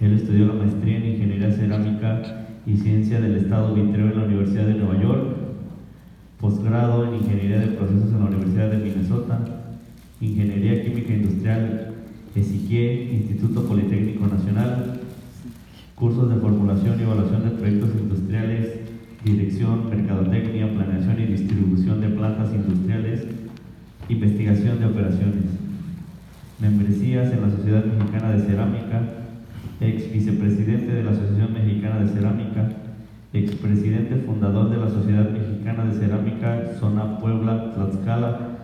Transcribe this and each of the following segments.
Él estudió la maestría en Ingeniería Cerámica y Ciencia del Estado Vitreo en la Universidad de Nueva York, posgrado en Ingeniería de Procesos en la Universidad de Minnesota, Ingeniería Química Industrial ESIQUIE, Instituto Politécnico Nacional, cursos de formulación y evaluación de proyectos industriales, dirección, mercadotecnia, planeación y distribución de plantas industriales, investigación de operaciones, membresías en la Sociedad Mexicana de Cerámica, ex vicepresidente de la Asociación Mexicana de Cerámica, expresidente fundador de la Sociedad Mexicana de Cerámica, Zona Puebla, Tlaxcala,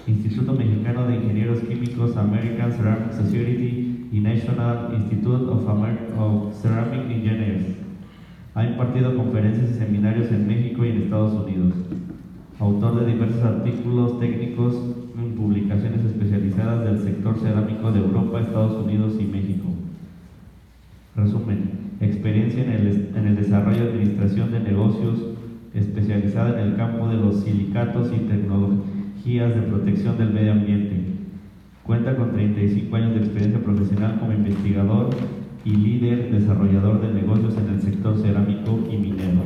Instituto Mexicano de Ingenieros Químicos, American Ceramic Society y National Institute of Ceramic Engineers. Ha impartido conferencias y seminarios en México y en Estados Unidos. Autor de diversos artículos técnicos en publicaciones especializadas del sector cerámico de Europa, Estados Unidos y México. Resumen: experiencia en el desarrollo y administración de negocios, especializada en el campo de los silicatos y tecnologías de protección del medio ambiente. Cuenta con 35 años de experiencia profesional como investigador y líder desarrollador de negocios en el sector cerámico y minero.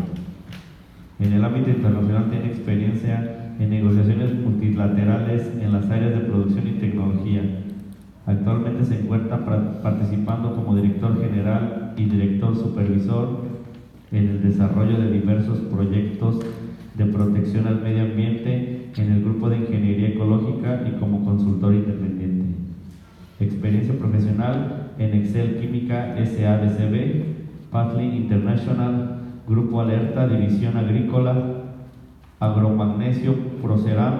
En el ámbito internacional tiene experiencia en negociaciones multilaterales en las áreas de producción y tecnología. Actualmente se encuentra participando como director general y director supervisor en el desarrollo de diversos proyectos de protección al medio ambiente en el Grupo de Ingeniería Ecológica y como consultor independiente. Experiencia profesional en Excel Química SADCB, Pathling International, Grupo Alerta, División Agrícola, Agromagnesio Proceram,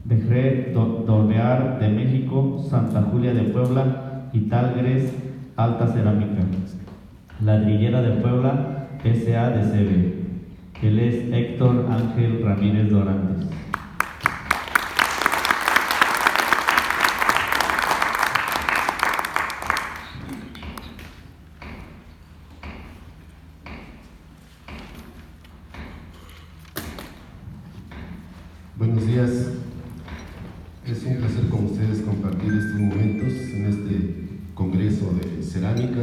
Vejre Dornear de México, Santa Julia de Puebla y Talgres Alta Cerámica, Ladrillera de Puebla SADCB. Él es Héctor Ángel Ramírez Dorantes. Buenos días, es un placer con ustedes compartir estos momentos en este Congreso de Cerámica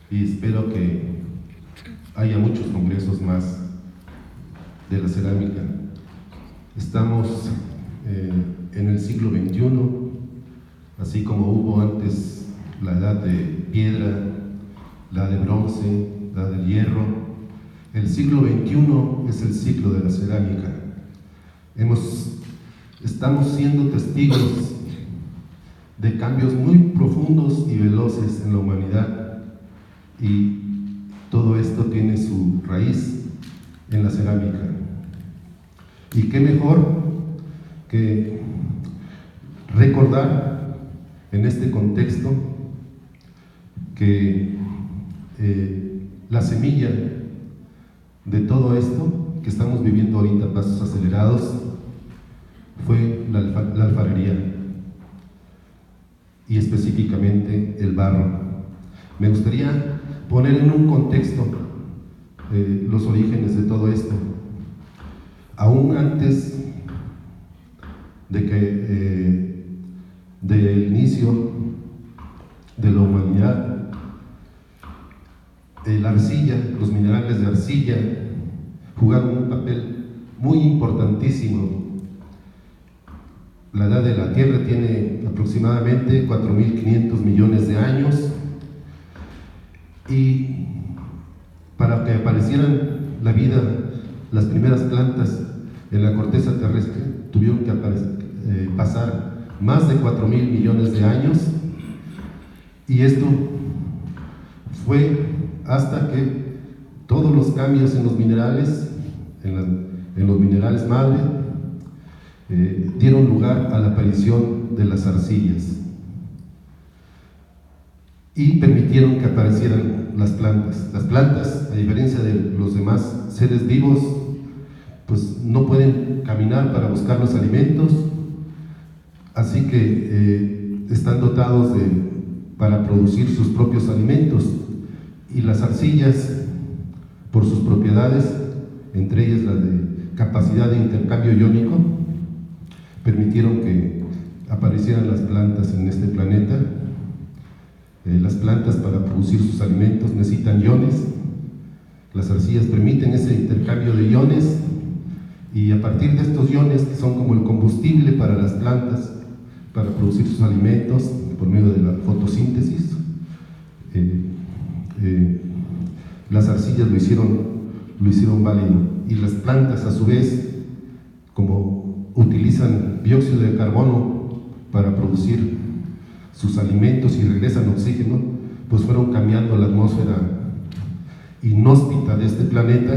y espero que haya muchos congresos más de la cerámica. Estamos en el siglo XXI, así como hubo antes la edad de piedra, la de bronce, la del hierro. El siglo XXI es el ciclo de la cerámica. Estamos siendo testigos de cambios muy profundos y veloces en la humanidad, y todo esto tiene su raíz en la cerámica. Y qué mejor que recordar en este contexto que la semilla de todo esto que estamos viviendo ahorita a pasos acelerados fue la alfarería, y específicamente el barro. Me gustaría poner en un contexto los orígenes de todo esto. Aún antes de que del inicio de la humanidad, la arcilla, los minerales de arcilla jugaron un papel muy importantísimo. La edad de la Tierra tiene aproximadamente 4.500 millones de años, y para que aparecieran la vida, las primeras plantas en la corteza terrestre tuvieron que pasar más de 4.000 millones de años, y esto fue hasta que todos los cambios en los minerales, en los minerales madre, dieron lugar a la aparición de las arcillas y permitieron que aparecieran las plantas. Las plantas, a diferencia de los demás seres vivos, pues no pueden caminar para buscar los alimentos, así que están dotados para producir sus propios alimentos, y las arcillas, por sus propiedades, entre ellas la de capacidad de intercambio iónico, permitieron que aparecieran las plantas en este planeta. Las plantas para producir sus alimentos necesitan iones. Las arcillas permiten ese intercambio de iones y a partir de estos iones, que son como el combustible para las plantas, para producir sus alimentos por medio de la fotosíntesis, las arcillas lo hicieron válido. Y las plantas, a su vez, como utilizan dióxido de carbono para producir sus alimentos y regresan oxígeno, pues fueron cambiando la atmósfera inhóspita de este planeta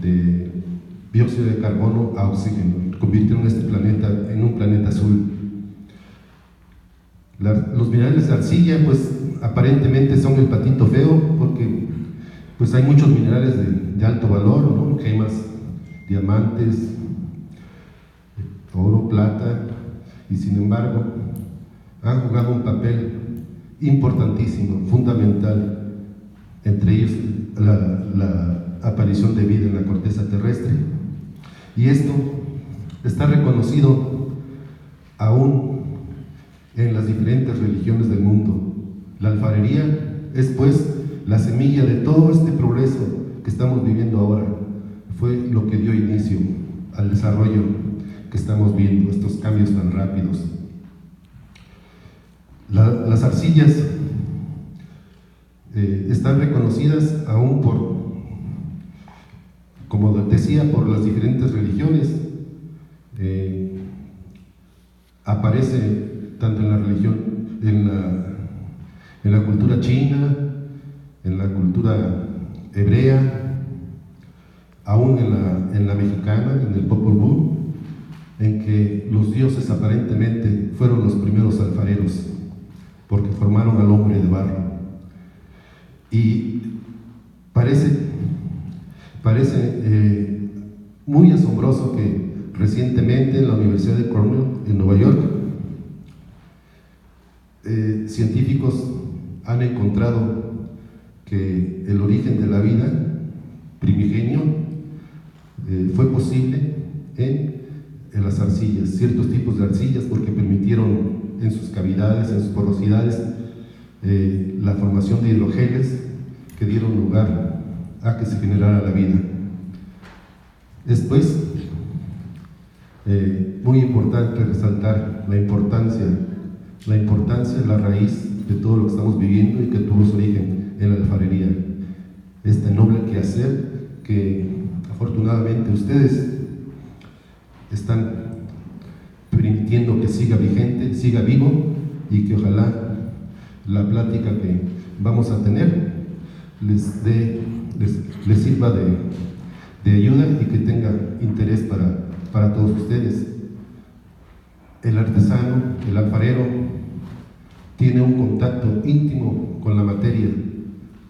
de dióxido de carbono a oxígeno, convirtieron este planeta en un planeta azul. Los minerales de arcilla, pues aparentemente son el patito feo, porque pues hay muchos minerales de alto valor, ¿no? Gemas, diamantes, oro, plata, y sin embargo han jugado un papel importantísimo, fundamental, entre ellos la aparición de vida en la corteza terrestre. Y esto está reconocido aún en las diferentes religiones del mundo. La alfarería es pues la semilla de todo este progreso que estamos viviendo ahora. Fue lo que dio inicio al desarrollo que estamos viendo, estos cambios tan rápidos. Las arcillas están reconocidas aún como decía, por las diferentes religiones. Aparece tanto en la religión, en la cultura china, en la cultura hebrea, aún en la mexicana, en el Popol Vuh, en que los dioses aparentemente fueron los primeros alfareros, porque formaron al hombre de barro. Y parece muy asombroso que recientemente en la Universidad de Cornell, en Nueva York, científicos han encontrado que el origen de la vida primigenio fue posible en las arcillas, ciertos tipos de arcillas, porque permitieron en sus cavidades, en sus porosidades, la formación de hidrogeles que dieron lugar a que se generara la vida. Después, muy importante resaltar la importancia de la raíz de todo lo que estamos viviendo y que tuvo su origen en la alfarería. Este noble quehacer que afortunadamente ustedes están permitiendo que siga vigente, siga vivo, y que ojalá la plática que vamos a tener les sirva de ayuda y que tenga interés para todos ustedes. El artesano, el alfarero, tiene un contacto íntimo con la materia,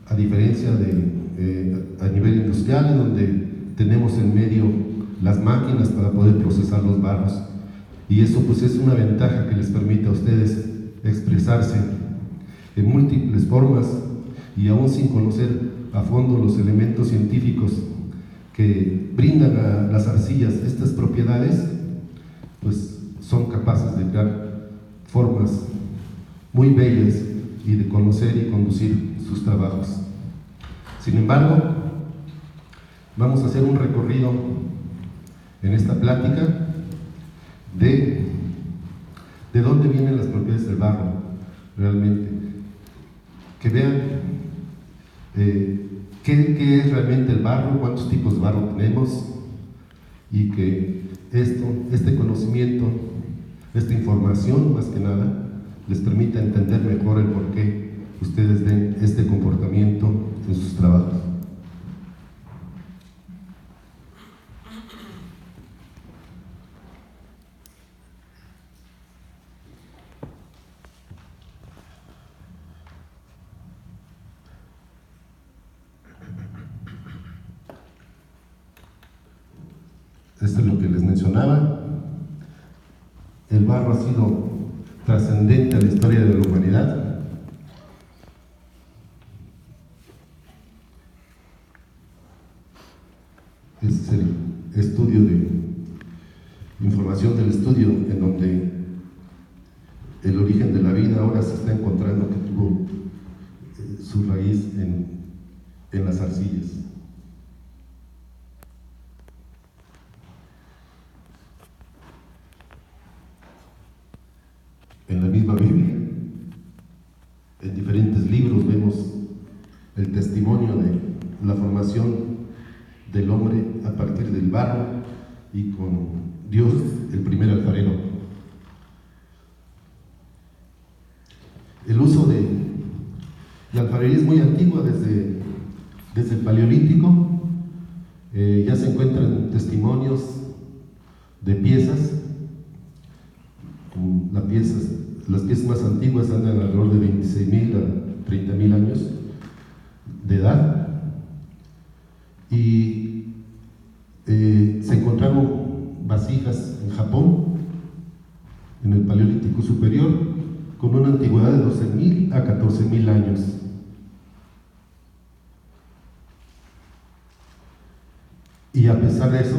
a diferencia a nivel industrial, donde tenemos en medio las máquinas para poder procesar los barros. Y eso pues es una ventaja que les permite a ustedes expresarse en múltiples formas, y aún sin conocer a fondo los elementos científicos que brindan a las arcillas estas propiedades, pues son capaces de crear formas muy bellas y de conocer y conducir sus trabajos. Sin embargo, vamos a hacer un recorrido en esta plática de dónde vienen las propiedades del barro realmente, que vean qué es realmente el barro, cuántos tipos de barro tenemos, y que este conocimiento, esta información más que nada, les permita entender mejor el por qué ustedes ven este comportamiento en sus trabajos. Esto es lo que les mencionaba. El barro ha sido trascendente a la historia de la humanidad. Este es el estudio información del estudio, en donde el origen de la vida ahora se está encontrando que tuvo en las arcillas. En la misma Biblia, en diferentes libros, vemos el testimonio de la formación del hombre a partir del barro y con Dios, el primer alfarero. El uso de la alfarería es muy antigua, desde el Paleolítico. Ya se encuentran testimonios de piezas. Las piezas más antiguas andan alrededor de 26.000 a 30.000 años de edad, y se encontraron vasijas en Japón, en el Paleolítico Superior, con una antigüedad de 12.000 a 14.000 años. Y a pesar de eso,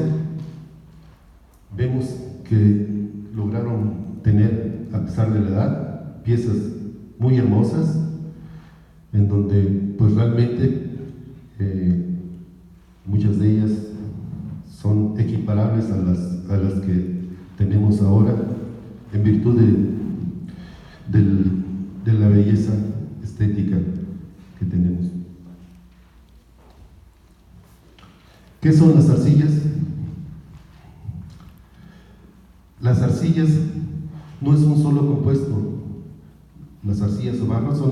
vemos que lograron tener, a pesar de la edad, piezas muy hermosas, en donde pues realmente muchas de ellas son equiparables a las que tenemos ahora, en virtud de la belleza estética que tenemos. ¿Qué son las arcillas? Las arcillas no es un solo compuesto. Las arcillas o barros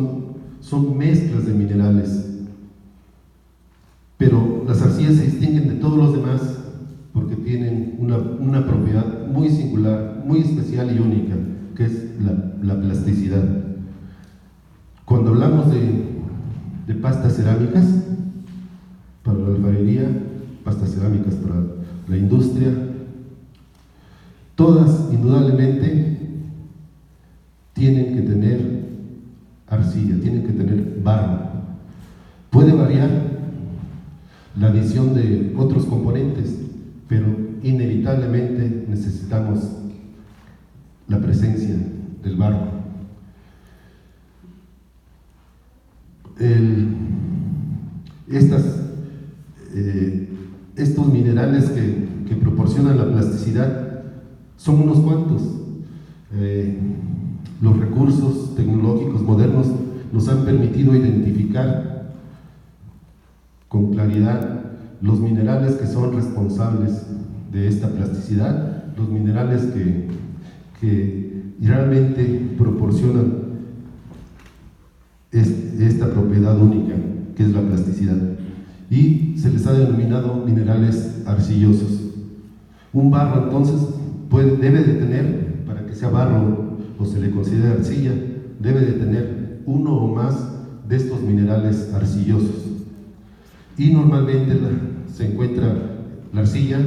son mezclas de minerales, pero las arcillas se distinguen de todos los demás porque tienen una propiedad muy singular, muy especial y única, que es la plasticidad. Cuando hablamos de pastas cerámicas para la alfarería, pastas cerámicas para la industria, todas indudablemente tienen que tener arcilla, tienen que tener barro. Puede variar la adición de otros componentes, pero inevitablemente necesitamos la presencia del barro. Estos minerales que proporcionan la plasticidad son unos cuantos. Los recursos tecnológicos modernos nos han permitido identificar con claridad los minerales que son responsables de esta plasticidad, los minerales que realmente proporcionan esta propiedad única que es la plasticidad, y se les ha denominado minerales arcillosos. Un barro entonces debe de tener, para que sea barro o se le considere arcilla, debe de tener uno o más de estos minerales arcillosos. Y normalmente se encuentra la arcilla,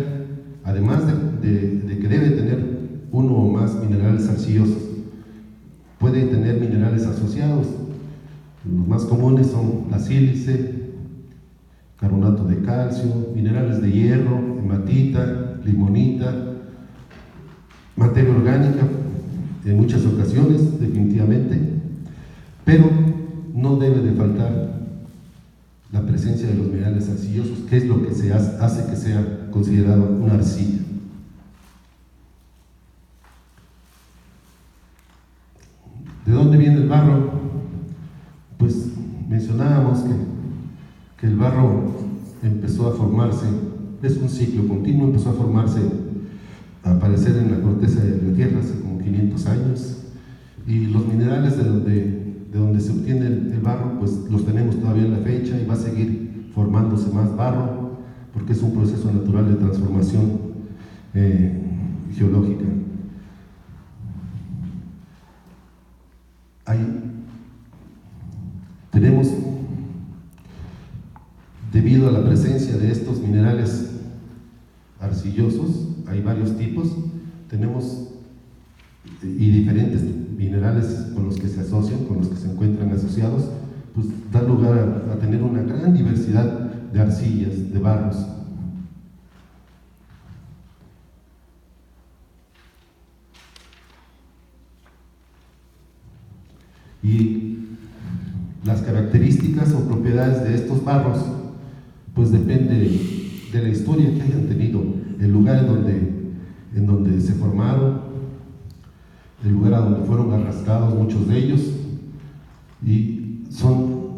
además de que debe tener uno o más minerales arcillosos, puede tener minerales asociados. Los más comunes son la sílice, carbonato de calcio, minerales de hierro, hematita, limonita, materia orgánica, en muchas ocasiones, definitivamente, pero no debe de faltar la presencia de los minerales arcillosos, que es lo que hace que sea considerado una arcilla. ¿De dónde viene el barro? Pues mencionábamos que el barro empezó a formarse, es un ciclo continuo, empezó a formarse, a aparecer en la corteza de la Tierra hace como 500 años, y los minerales de donde se obtiene el barro, pues los tenemos todavía en la fecha, y va a seguir formándose más barro, porque es un proceso natural de transformación geológica. Tenemos, debido a la presencia de estos minerales arcillosos, hay varios tipos, tenemos y diferentes minerales con los que se asocian, con los que se encuentran asociados, pues da lugar a tener una gran diversidad de arcillas, de barros. Y Las características o propiedades de estos barros pues depende de la historia que hayan tenido, el lugar en donde se formaron, el lugar a donde fueron arrastrados muchos de ellos, y son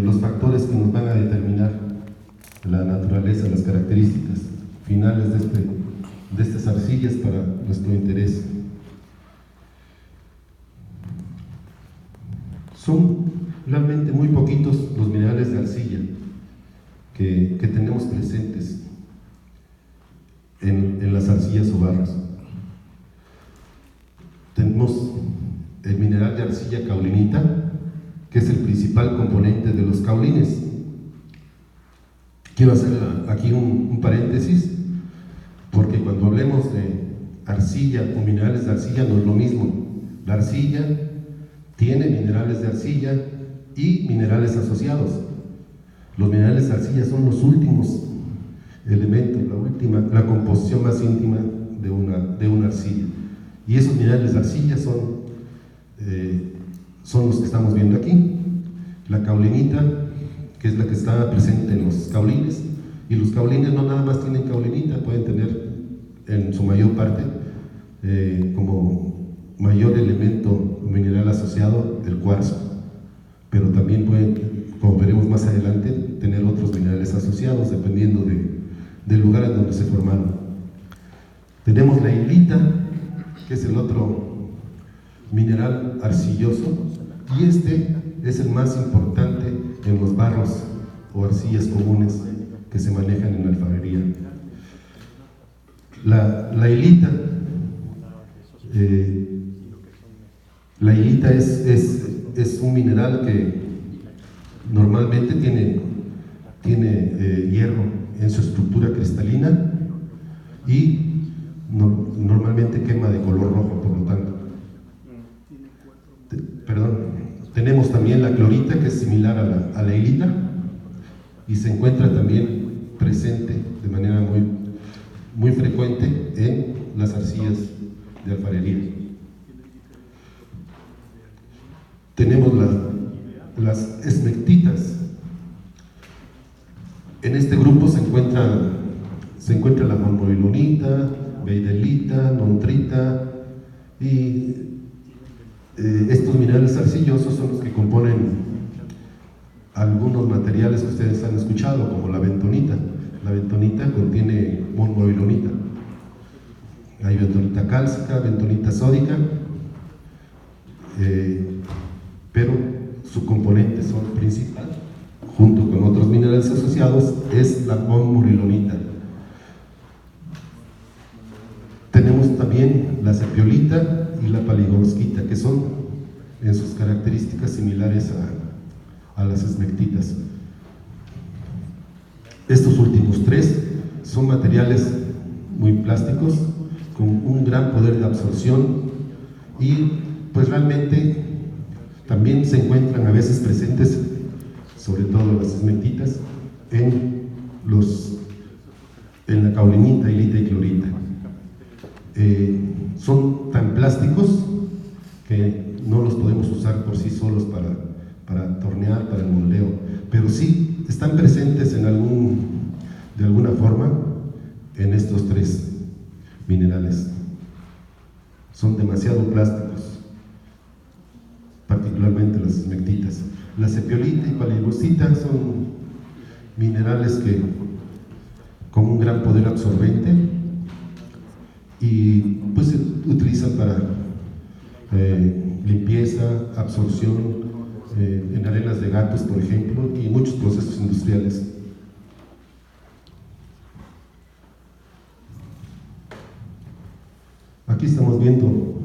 los factores que nos van a determinar la naturaleza, las características finales de estas arcillas para nuestro interés. Son realmente muy poquitos los minerales de arcilla que tenemos presentes en las arcillas o barros. Tenemos el mineral de arcilla caulinita, que es el principal componente de los caulines. Quiero hacer aquí un paréntesis, porque cuando hablemos de arcilla o minerales de arcilla no es lo mismo. La arcilla tiene minerales de arcilla y minerales asociados. Los minerales de arcilla son los últimos elementos, la composición más íntima de una arcilla. Y esos minerales de arcilla son los que estamos viendo aquí. La caulinita, que es la que está presente en los caulines, y los caulines no nada más tienen caulinita, pueden tener en su mayor parte como mayor elemento mineral asociado el cuarzo, pero también pueden, como veremos más adelante, tener otros minerales asociados dependiendo del lugar en donde se formaron. Tenemos la hilita, que es el otro mineral arcilloso, y este es el más importante en los barros o arcillas comunes que se manejan en alfarería. La hilita es un mineral que normalmente tiene hierro en su estructura cristalina y normalmente quema de color rojo, por lo tanto. Tenemos también la clorita, que es similar a la hilita y se encuentra también presente de manera muy frecuente en las arcillas de alfarería. Tenemos las esmectitas. En este grupo se encuentra la monmorilonita, beidelita, nontrita, y estos minerales arcillosos son los que componen algunos materiales que ustedes han escuchado, como la bentonita. La bentonita contiene monmorilonita. Hay bentonita cálcica, bentonita sódica, pero su componente principal, junto con otros minerales asociados, es la monmorilonita. Tenemos también la sepiolita y la paligorskita, que son en sus características similares a las esmectitas. Estos últimos tres son materiales muy plásticos, con un gran poder de absorción, y pues realmente también se encuentran a veces presentes, sobre todo las esmectitas, en la caulinita, hilita y clorita. Son tan plásticos que no los podemos usar por sí solos para tornear, para el moldeo, pero sí están presentes de alguna forma en estos tres minerales. Son demasiado plásticos, particularmente las esmectitas. La sepiolita y paligorskita son minerales con un gran poder absorbente y pues se utilizan para limpieza, absorción, en arenas de gatos, por ejemplo, y muchos procesos industriales. Aquí estamos viendo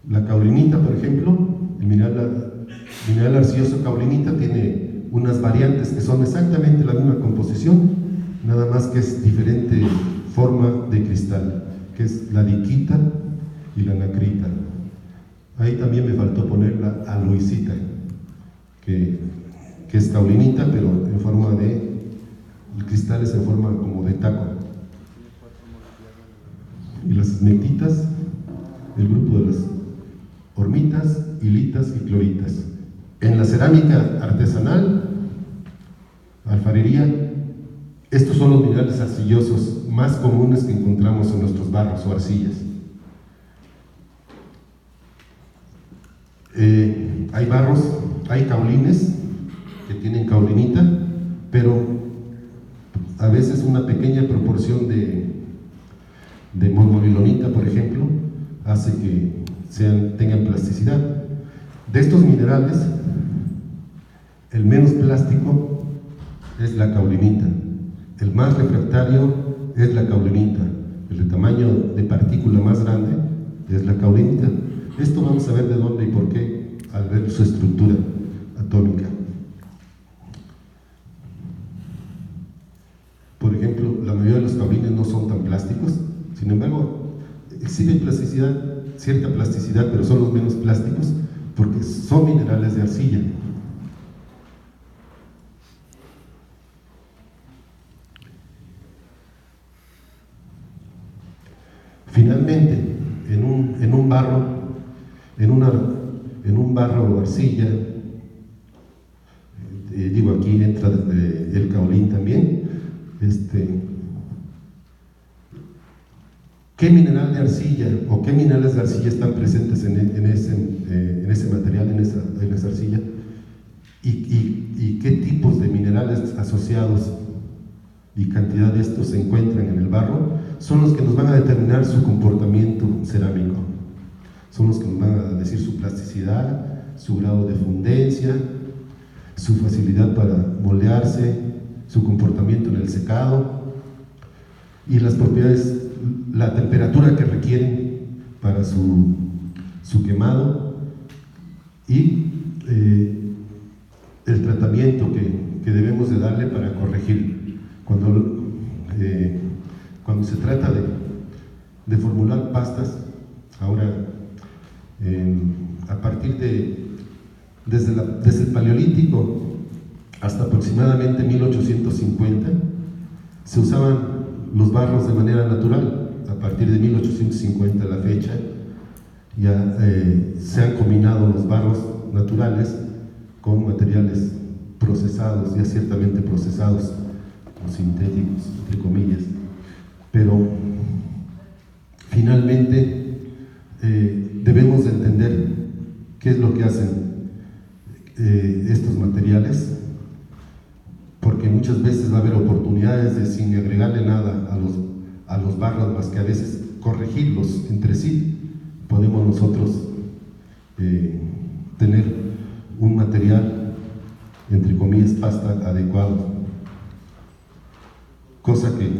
la caulinita, por ejemplo. El mineral arcilloso caulinita tiene unas variantes que son exactamente la misma composición, nada más que es diferente forma de cristal, que es la diquita y la nacrita. Ahí también me faltó poner la aloisita, que es caulinita, pero en forma el cristal es en forma como de taco. Y las esmectitas, el grupo hormitas, hilitas y cloritas. En la cerámica artesanal, alfarería, estos son los minerales arcillosos más comunes que encontramos en nuestros barros o arcillas. Hay barros, hay caolines que tienen caolinita, pero a veces una pequeña proporción de mormolilonita, por ejemplo, hace que tengan plasticidad. De estos minerales, el menos plástico es la caolinita, el más refractario es la caolinita, el de tamaño de partícula más grande es la caolinita. Esto vamos a ver de dónde y por qué al ver su estructura atómica. Por ejemplo, la mayoría de los caolines no son tan plásticos, sin embargo, exhiben plasticidad, cierta plasticidad, pero son los menos plásticos porque son minerales de arcilla. Finalmente, en un barro o arcilla, digo, aquí entra el caolín también. ¿Qué mineral de arcilla o qué minerales de arcilla están presentes en ese material, en esa arcilla? ¿Y qué tipos de minerales asociados y cantidad de estos se encuentran en el barro? Son los que nos van a determinar su comportamiento cerámico. Son los que nos van a decir su plasticidad, su grado de fundencia, su facilidad para moldearse, su comportamiento en el secado y las propiedades, la temperatura que requieren para su quemado y el tratamiento que debemos de darle para corregir. Cuando se trata de formular pastas, ahora a partir desde el Paleolítico hasta aproximadamente 1850 se usaban los barros de manera natural. A partir de 1850 a la fecha ya se han combinado los barros naturales con materiales procesados, ya ciertamente procesados o sintéticos, entre comillas, pero finalmente debemos de entender qué es lo que hacen estos materiales, porque muchas veces va a haber oportunidades de, sin agregarle nada a los barros, más que a veces corregirlos entre sí, podemos nosotros tener un material, entre comillas, pasta adecuado, cosa que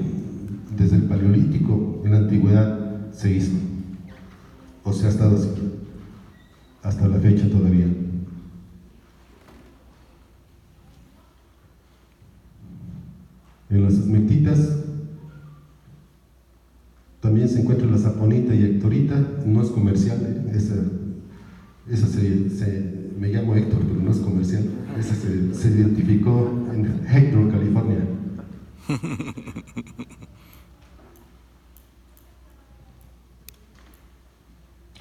desde el Paleolítico en la antigüedad se hizo, o se ha estado así hasta la fecha todavía. En las esmectitas también se encuentra la saponita y hectorita, no es comercial, esa me llamo Héctor, pero no es comercial, esa se identificó en Hector, California.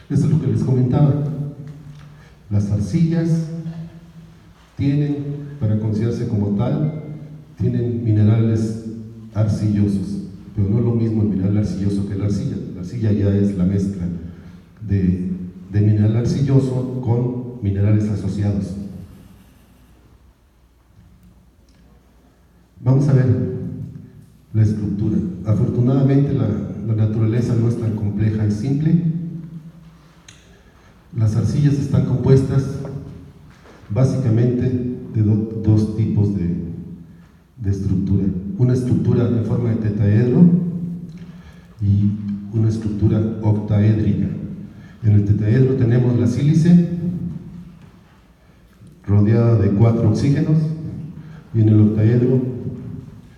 Eso es lo que les comentaba. Las arcillas tienen, para considerarse como tal, tienen minerales arcillosos, pero no es lo mismo el mineral arcilloso que la arcilla. La arcilla ya es la mezcla de mineral arcilloso con minerales asociados. Vamos a ver la estructura. Afortunadamente la naturaleza no es tan compleja y simple. Las arcillas están compuestas básicamente de dos tipos de estructura. Una estructura en forma de tetraedro y una estructura octaédrica. En el tetraedro tenemos la sílice rodeada de 4 oxígenos y en el octaedro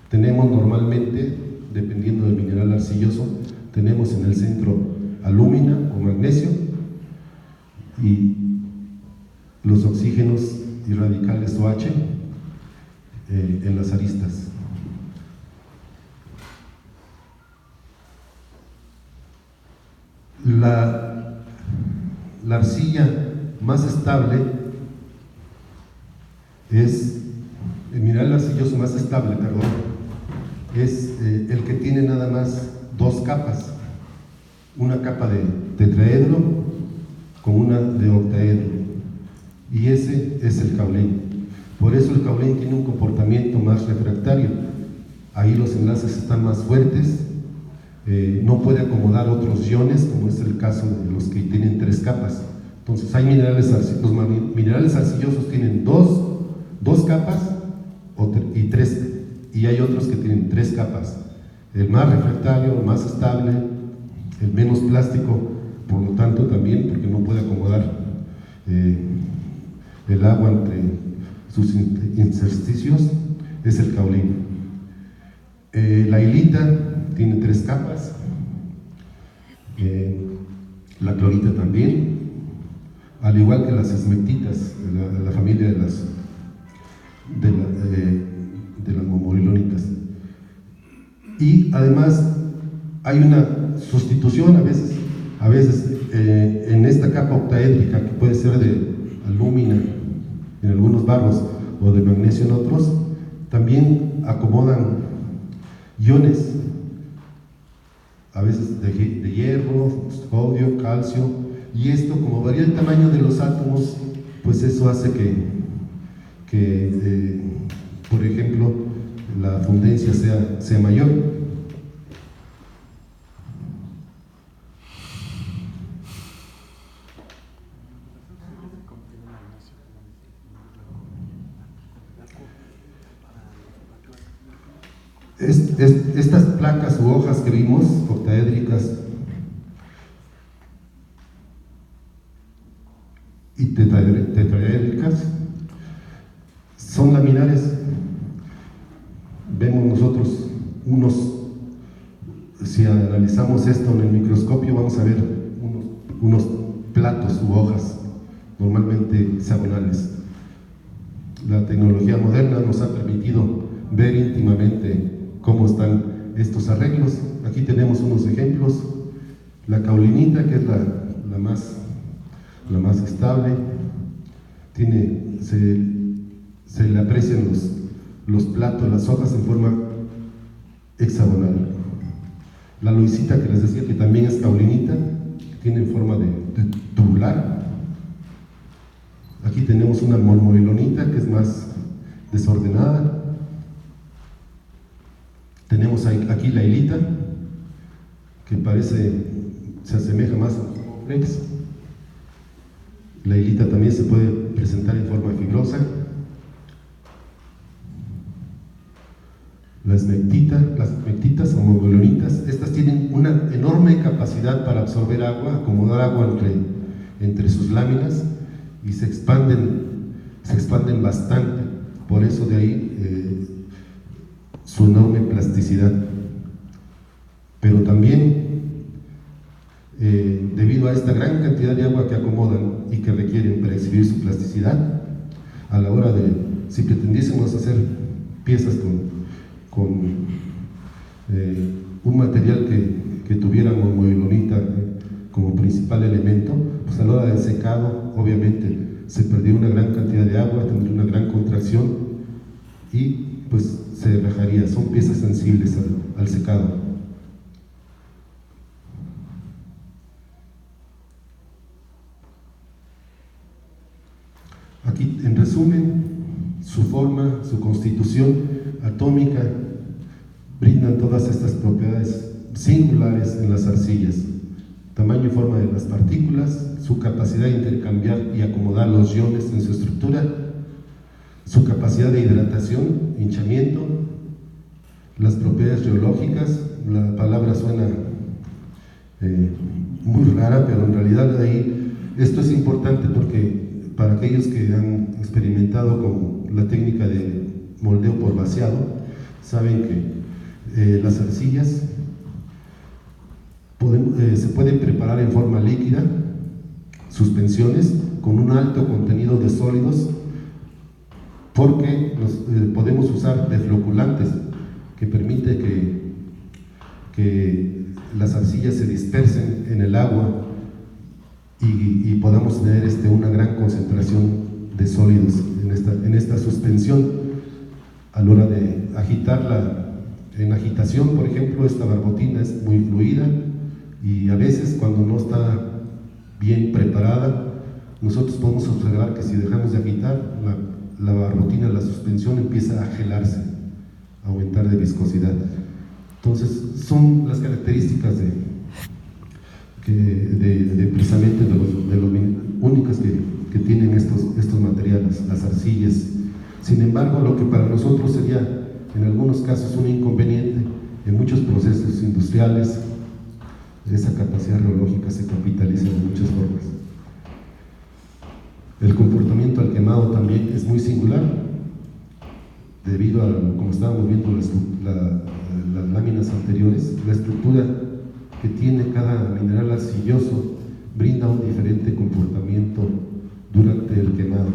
tenemos normalmente, dependiendo del mineral arcilloso, tenemos en el centro alúmina o magnesio y los oxígenos y radicales OH en las aristas. la arcilla más estable es, el mineral arcilloso más estable, perdón, es el que tiene nada más dos capas, una capa de tetraedro con una de octaedro, y ese es el caolín. Por eso el caolín tiene un comportamiento más refractario, ahí los enlaces están más fuertes, no puede acomodar otros iones, como es el caso de los que tienen tres capas. Entonces hay minerales arcillosos, los minerales arcillosos tienen dos capas y tres, y hay otros que tienen tres capas, el más refractario, el más estable, el menos plástico, por lo tanto también porque no puede acomodar el agua entre sus intersticios, es el caolín. La hilita tiene tres capas, la clorita también, al igual que las esmectitas, la familia de las momoilónitas. Y además hay una sustitución a veces en esta capa octaédrica, que puede ser de alúmina en algunos barros o de magnesio en otros, también acomodan iones, a veces de hierro, sodio, calcio, y esto, como varía el tamaño de los átomos, pues eso hace que por ejemplo, la fundencia sea mayor. Estas placas u hojas que vimos, octaédricas y tetraédricas, son laminares. Vemos nosotros si analizamos esto en el microscopio, vamos a ver unos platos u hojas, normalmente hexagonales. La tecnología moderna nos ha permitido ver íntimamente cómo están estos arreglos. Aquí tenemos unos ejemplos. La caolinita, que es la más estable, se le aprecian los platos, las hojas en forma hexagonal. La loisita, que les decía que también es caolinita, que tiene forma de tubular. Aquí tenemos una momoilonita, que es más desordenada. Tenemos aquí la hilita, que se asemeja más a flex. La hilita también se puede presentar en forma fibrosa. Las esmectitas o momoilonitas, estas tienen una enorme capacidad para absorber agua, acomodar agua entre sus láminas, y se expanden bastante. Por eso de ahí su enorme plasticidad. Pero también debido a esta gran cantidad de agua que acomodan y que requieren para exhibir su plasticidad, a la hora si pretendiésemos hacer piezas con un material que tuviera momoilonita como principal elemento, pues a la hora del secado obviamente se perdió una gran cantidad de agua, tendría una gran contracción y pues se rajaría. Son piezas sensibles al secado. Aquí, en resumen, su forma, su constitución atómica brindan todas estas propiedades singulares en las arcillas: tamaño y forma de las partículas, su capacidad de intercambiar y acomodar los iones en su estructura, su capacidad de hidratación, hinchamiento, las propiedades geológicas. La palabra suena muy rara, pero en realidad esto es importante porque para aquellos que han experimentado con la técnica de moldeo por vaciado, saben que las arcillas se pueden preparar en forma líquida, suspensiones con un alto contenido de sólidos, porque podemos usar defloculantes que permite que las arcillas se dispersen en el agua y podamos tener una gran concentración de sólidos en esta suspensión a la hora de agitarla. En agitación, por ejemplo, esta barbotina es muy fluida y a veces cuando no está bien preparada, nosotros podemos observar que si dejamos de agitar, la barbotina, la suspensión empieza a gelarse, a aumentar de viscosidad. Entonces, son las características precisamente de los únicas que tienen estos materiales, las arcillas. Sin embargo, lo que para nosotros sería en algunos casos un inconveniente, en muchos procesos industriales, esa capacidad reológica se capitaliza de muchas formas. El comportamiento al quemado también es muy singular, debido a, como estábamos viendo las láminas anteriores, la estructura que tiene cada mineral arcilloso brinda un diferente comportamiento durante el quemado,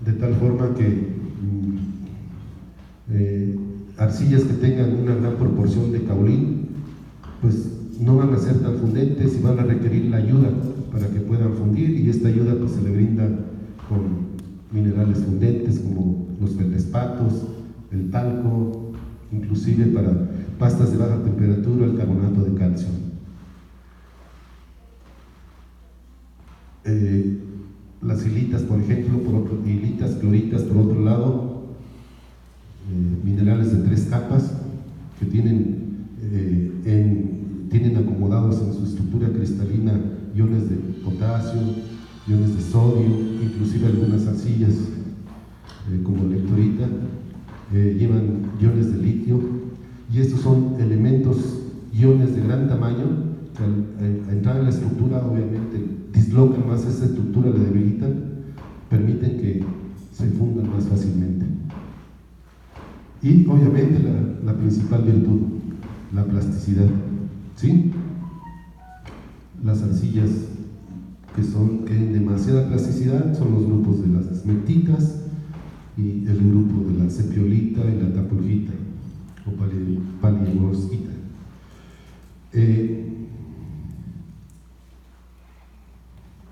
de tal forma que arcillas que tengan una gran proporción de caolín, pues no van a ser tan fundentes y van a requerir la ayuda para que puedan fundir, y esta ayuda pues se le brinda con minerales fundentes como los feldespatos, el talco, inclusive para pastas de baja temperatura, el carbonato de calcio. Las hilitas, por ejemplo, hilitas, cloritas, por otro lado, minerales de 3 capas que tienen acomodados en su estructura cristalina iones de potasio, iones de sodio, inclusive algunas arcillas como lectorita llevan iones de litio, y estos son elementos, iones de gran tamaño que al entrar en la estructura obviamente dislocan más esa estructura, la debilitan, permiten que se fundan más fácilmente. Y obviamente la principal virtud, la plasticidad, ¿sí? Las arcillas que tienen demasiada plasticidad son los grupos de las esmectitas y el grupo de la sepiolita y la tapulgita o paliegorskita.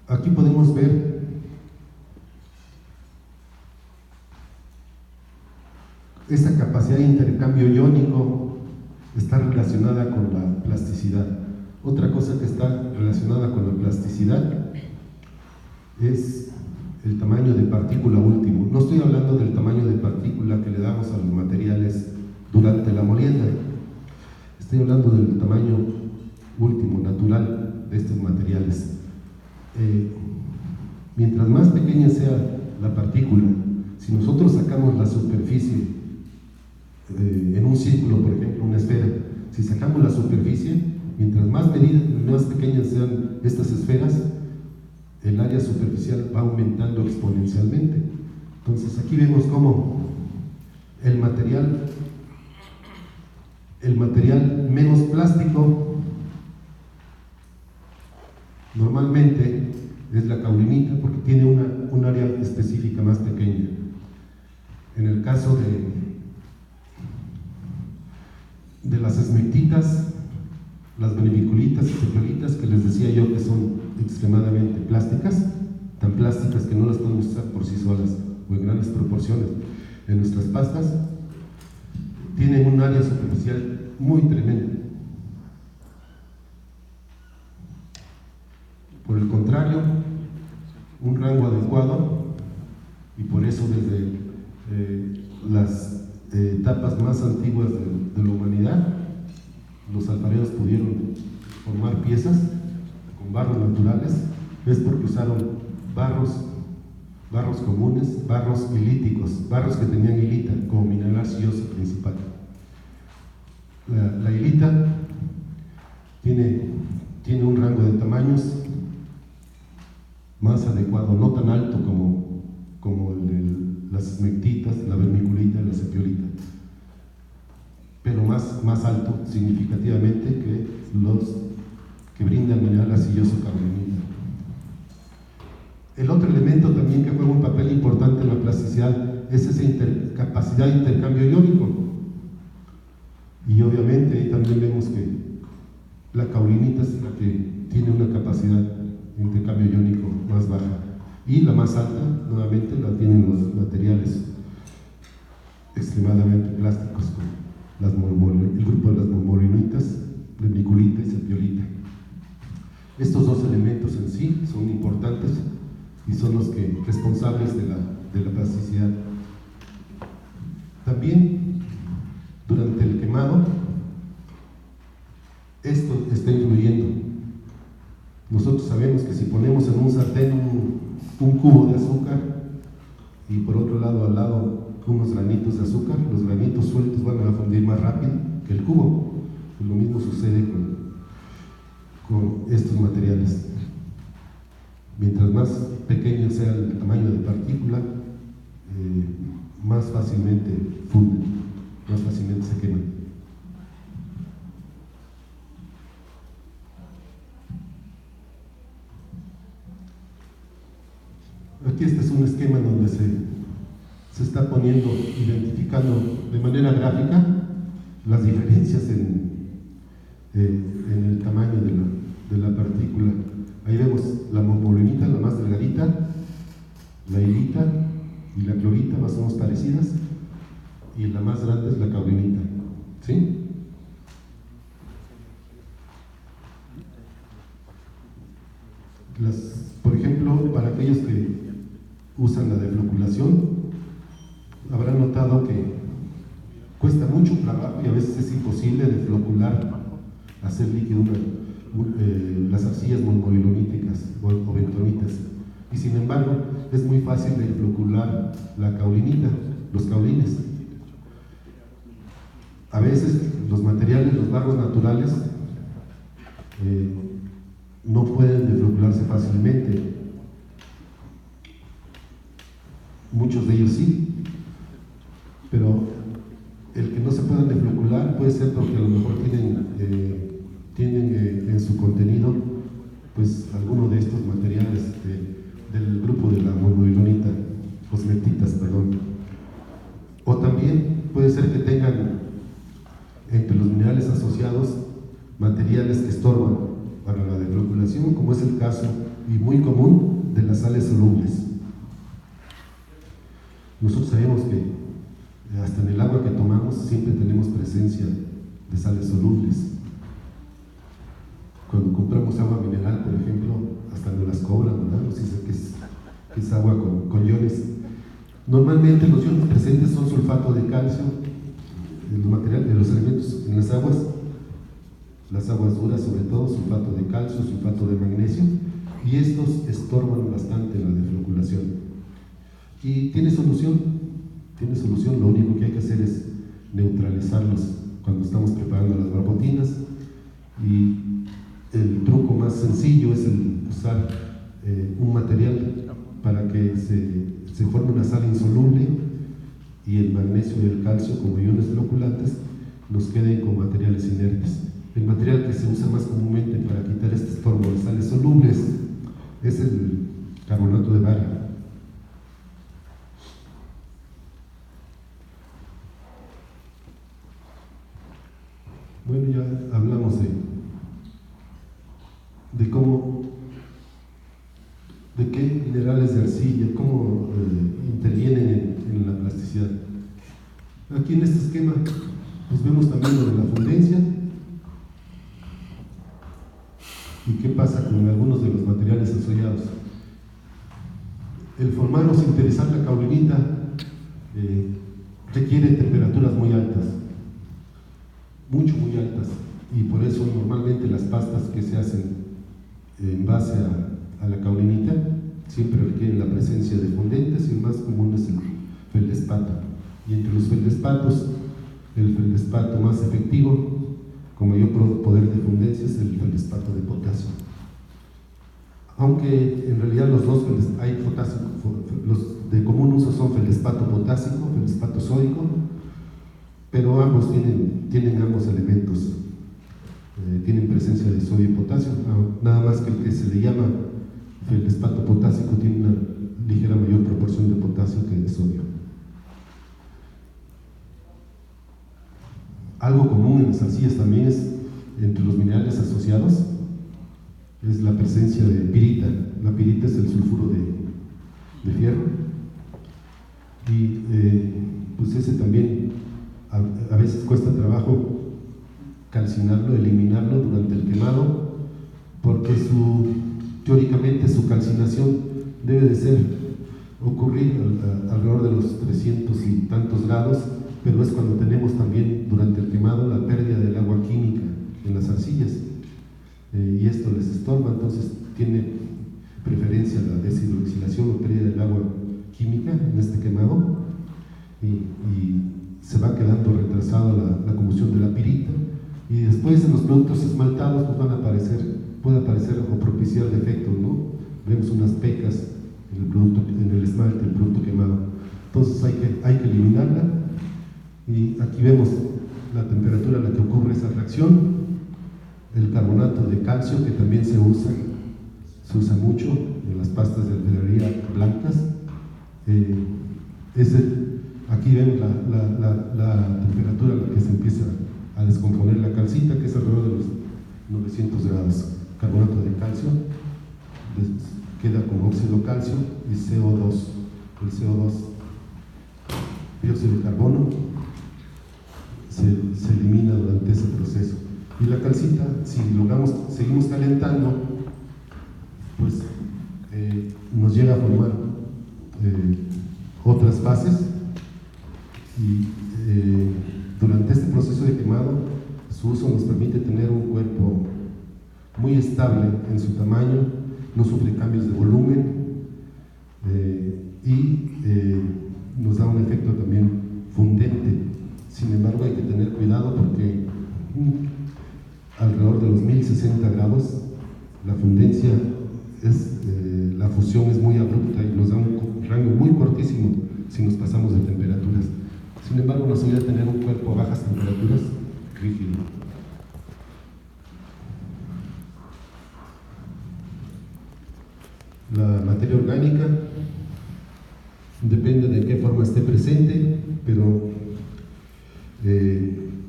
Aquí podemos ver esa capacidad de intercambio iónico está relacionada con la plasticidad. Otra cosa que está relacionada con la plasticidad es el tamaño de partícula último. No estoy hablando del tamaño de partícula que le damos a los materiales durante la molienda, estoy hablando del tamaño último, natural de estos materiales. Mientras más pequeña sea la partícula, si nosotros sacamos la superficie en un círculo, por ejemplo, una esfera, si sacamos la superficie, mientras más pequeñas sean estas esferas, el área superficial va aumentando exponencialmente. Entonces aquí vemos cómo el material menos plástico normalmente es la caulinita, porque tiene un área específica más pequeña. En el caso de las esmectitas, las vermiculitas y sepiolitas, que les decía yo que son extremadamente plásticas, tan plásticas que no las podemos usar por sí solas o en grandes proporciones en nuestras pastas, tienen un área superficial muy tremenda. Por el contrario, un rango adecuado, y por eso desde las etapas más antiguas de la humanidad, los alfareros pudieron formar piezas con barros naturales, es porque usaron barros comunes, barros hilíticos, barros que tenían hilita como mineral arcilloso principal. La hilita tiene un rango de tamaños más adecuado, no tan alto como el de las esmectitas, la vermiculita y la sepiolita, pero más alto significativamente que los que brindan mineral arcilloso carbonita. El otro elemento también que juega un papel importante en la plasticidad es esa capacidad de intercambio iónico, y obviamente ahí también vemos que la caulinita es la que tiene una capacidad intercambio iónico más baja. Y la más alta, nuevamente, la tienen los materiales extremadamente plásticos, como el grupo de las molibdenitas, vermiculita y sapiolita. Estos dos elementos en sí son importantes y son los responsables de la plasticidad. También, durante el quemado, esto está influyendo. Nosotros sabemos que si ponemos en un sartén un cubo de azúcar y por otro lado al lado unos granitos de azúcar, los granitos sueltos van a fundir más rápido que el cubo. Y lo mismo sucede con estos materiales. Mientras más pequeño sea el tamaño de partícula, más fácilmente funden, más fácilmente se queman. Aquí este es un esquema donde se está identificando de manera gráfica las diferencias en el tamaño de la partícula. Ahí vemos la molibdenita, la más delgadita, la hilita y la clorita, más o menos parecidas, y la más grande es la caulinita. ¿Sí? Por ejemplo, para aquellos que usan la defloculación, habrán notado que cuesta mucho trabajo y a veces es imposible deflocular, hacer líquido las arcillas molibdeníticas o bentonitas. Y sin embargo, es muy fácil deflocular la caulinita, los caulines. A veces los materiales, los barros naturales, no pueden deflocularse fácilmente. Muchos de ellos sí, pero el que no se puedan deflocular puede ser porque a lo mejor tienen en su contenido pues alguno de estos materiales del grupo de la molibdenita, osmetitas, perdón. O también puede ser que tengan entre los minerales asociados materiales que estorban para la defloculación, como es el caso y muy común de las sales solubles. Nosotros sabemos que hasta en el agua que tomamos siempre tenemos presencia de sales solubles. Cuando compramos agua mineral, por ejemplo, hasta nos las cobran, ¿verdad? Nos dicen que es agua con iones. Normalmente los iones presentes son sulfato de calcio, los elementos en las aguas duras sobre todo, sulfato de calcio, sulfato de magnesio, y estos estorban bastante la defloculación. Y tiene solución, lo único que hay que hacer es neutralizarlos cuando estamos preparando las barbotinas, y el truco más sencillo es el usar un material para que se forme una sal insoluble y el magnesio y el calcio como iones floculantes nos queden como materiales inertes. El material que se usa más comúnmente para quitar este estorbo de sales solubles es el carbonato de bario. Bueno, ya hablamos de qué minerales de arcilla, cómo intervienen en la plasticidad. Aquí en este esquema pues vemos también lo de la fundencia y qué pasa con algunos de los materiales asociados. El formar o sintetizar la caulinita requiere temperaturas muy altas, muy altas, y por eso normalmente las pastas que se hacen en base a la caulinita siempre requieren la presencia de fundentes, y el más común es el feldespato. Y entre los feldespatos, el feldespato más efectivo con mayor poder de fundencia es el feldespato de potasio. Aunque en realidad los dos hay potasio, los de común uso son feldespato potásico, feldespato sódico, pero ambos tienen ambos elementos, tienen presencia de sodio y potasio, nada más que el que se le llama feldespato potásico tiene una ligera mayor proporción de potasio que de sodio. Algo común en las arcillas también es, entre los minerales asociados, es la presencia de pirita. La pirita es el sulfuro de fierro, y pues ese también a veces cuesta trabajo calcinarlo, eliminarlo durante el quemado, porque teóricamente su calcinación debe de ocurrir alrededor de los 300 y tantos grados, pero es cuando tenemos también durante el quemado la pérdida del agua química en las arcillas, y esto les estorba. Entonces tiene preferencia la deshidroxilación o pérdida del agua química en este quemado, y se va quedando retrasada la combustión de la pirita, y después en los productos esmaltados pues puede aparecer o propiciar defectos, ¿no? Vemos unas pecas en el esmalte, el producto quemado. Entonces hay que eliminarla, y aquí vemos la temperatura a la que ocurre esa reacción. El carbonato de calcio, que también se usa mucho en las pastas de alfarería blancas. Aquí vemos la temperatura a la que se empieza a descomponer la calcita, que es alrededor de los 900 grados. Carbonato de calcio queda como óxido calcio y CO2. El CO2, dióxido de carbono, se elimina durante ese proceso. Y la calcita, si seguimos calentando, pues nos llega a formar otras fases, y durante este proceso de quemado su uso nos permite tener un cuerpo muy estable en su tamaño, no sufre cambios de volumen, y nos da un efecto también fundente. Sin embargo, hay que tener cuidado porque alrededor de los 1060 grados la fundencia la fusión es muy abrupta y nos da un rango muy cortísimo si nos pasamos de temperaturas. Sin embargo, nos ayuda a tener un cuerpo a bajas temperaturas rígido. La materia orgánica depende de qué forma esté presente, pero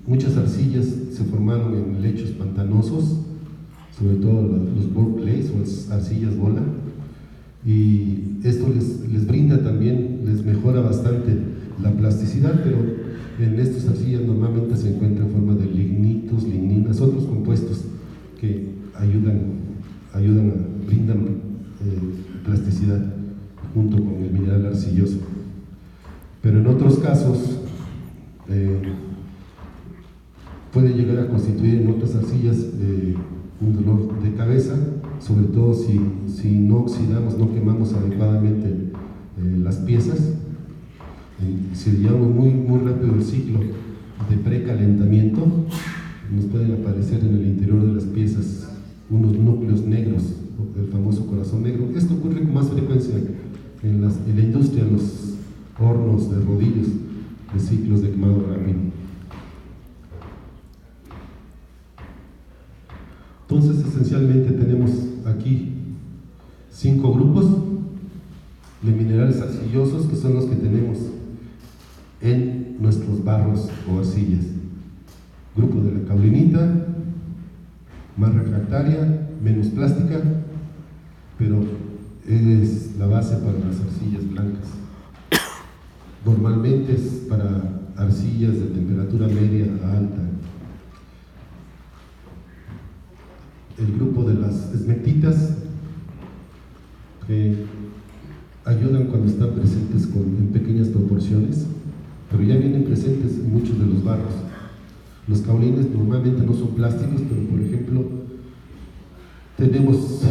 muchas arcillas se formaron en lechos pantanosos, sobre todo los ball clays o las arcillas bola, y esto les brinda también, les mejora bastante la plasticidad, pero en estas arcillas normalmente se encuentra en forma de lignitos, ligninas, otros compuestos que brindan plasticidad junto con el mineral arcilloso. Pero en otros casos puede llegar a constituir en otras arcillas un dolor de cabeza, sobre todo si no oxidamos, no quemamos adecuadamente las piezas. Si llevamos muy rápido el ciclo de precalentamiento, nos pueden aparecer en el interior de las piezas unos núcleos negros, el famoso corazón negro. Esto ocurre con más frecuencia en la industria, en los hornos de rodillos de ciclos de quemado rápido. Entonces, esencialmente tenemos aquí 5 grupos de minerales arcillosos, que son los que tenemos en nuestros barros o arcillas. Grupo de la caulinita, más refractaria, menos plástica, pero es la base para las arcillas blancas. Normalmente es para arcillas de temperatura media a alta. El grupo de las esmectitas, que ayudan cuando están presentes en pequeñas proporciones, pero ya vienen presentes en muchos de los barros. Los caulines normalmente no son plásticos, pero por ejemplo tenemos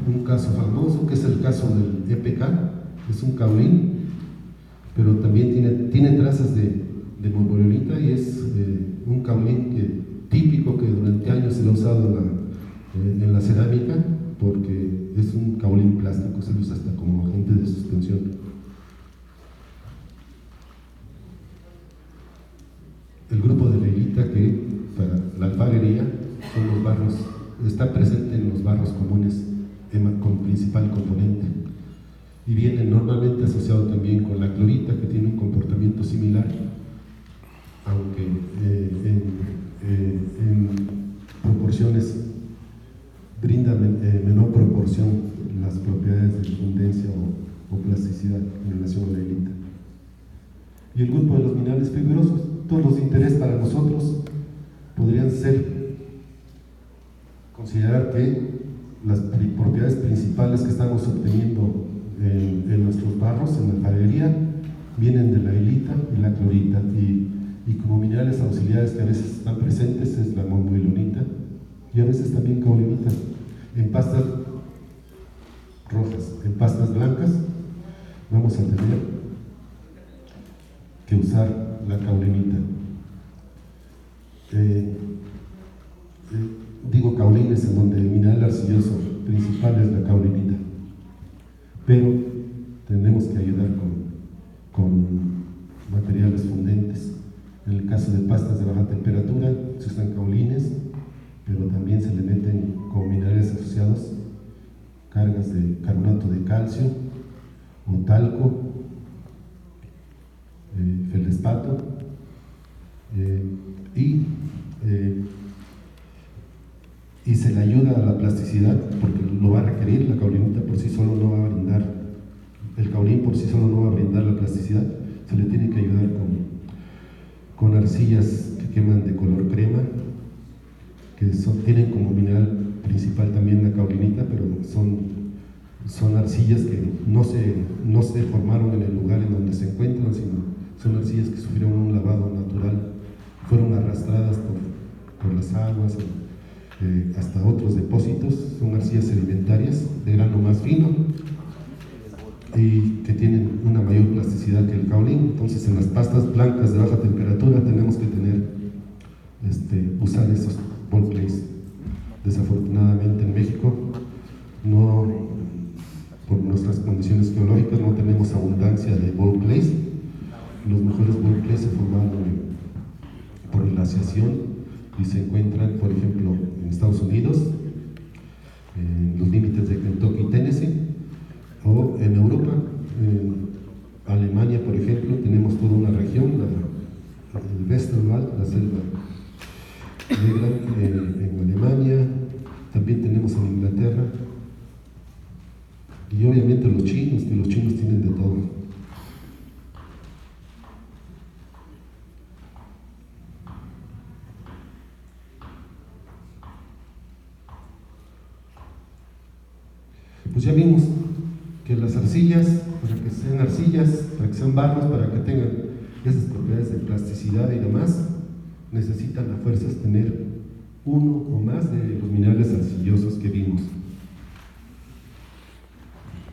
un caso famoso que es el caso del EPK, es un caulín, pero también tiene trazas de moborolita, y es un caulín típico que durante años se lo ha usado en la cerámica, porque es un caulín plástico, se usa hasta como agente de suspensión. El grupo de leilita, que para la alfarería son los barros, está presente en los barros comunes como principal componente, y viene normalmente asociado también con la clorita, que tiene un comportamiento similar, aunque en proporciones brinda menor y el grupo de los minerales fibrosos. Todos los de interés para nosotros podrían ser considerar que las propiedades principales que estamos obteniendo en nuestros barros, en la alfarería, vienen de la hilita y la clorita, y como minerales auxiliares que a veces están presentes es la mormuilonita y a veces también caulinita en pastas rojas. En pastas blancas vamos a tener que usar la caulinita. Digo caulines en donde el mineral arcilloso principal es la caulinita, pero tenemos que ayudar con materiales fundentes. En el caso de pastas de baja temperatura se usan caulines, pero también se le meten como minerales asociados cargas de carbonato de calcio o talco, feldespato, y se le ayuda a la plasticidad porque lo va a requerir. La caulinita por sí solo no va a brindar, el caulín por sí solo no va a brindar la plasticidad, se le tiene que ayudar con arcillas que queman de color crema, que tienen como mineral principal también la caulinita, pero son arcillas que no se formaron en el lugar en donde se encuentran, sino son arcillas que sufrieron un lavado natural, fueron arrastradas por las aguas hasta otros depósitos. Son arcillas sedimentarias de grano más fino y que tienen una mayor plasticidad que el caulín. Entonces en las pastas blancas de baja temperatura tenemos que usar esos ball clays. Desafortunadamente en México por nuestras condiciones geológicas no tenemos abundancia de ball clays. Los mejores ball clays se formaron por glaciación y se encuentran, por ejemplo, en Estados Unidos, en los límites de Kentucky y Tennessee, o en Europa, en Alemania, por ejemplo, tenemos toda una región, el Westerwald, la selva negra, en Alemania, también tenemos en Inglaterra, y obviamente los chinos, que los chinos tienen de todo. Pues ya vimos que las arcillas, para que sean barros, para que tengan esas propiedades de plasticidad y demás, necesitan a fuerzas tener uno o más de los minerales arcillosos que vimos.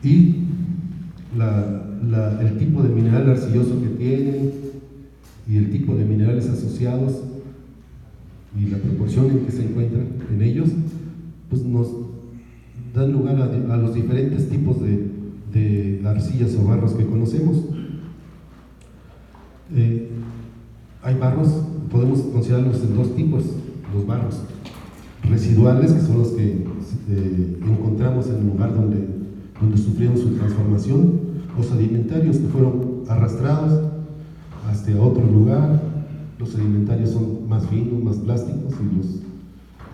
Y el tipo de mineral arcilloso que tienen y el tipo de minerales asociados y la proporción en que se encuentran en ellos, pues nos dan lugar a los diferentes tipos de arcillas o barros que conocemos. Hay barros, podemos considerarlos en dos tipos: los barros residuales, que son los que encontramos en el lugar donde sufrieron su transformación, o sedimentarios, que fueron arrastrados hasta otro lugar. Los sedimentarios son más finos, más plásticos,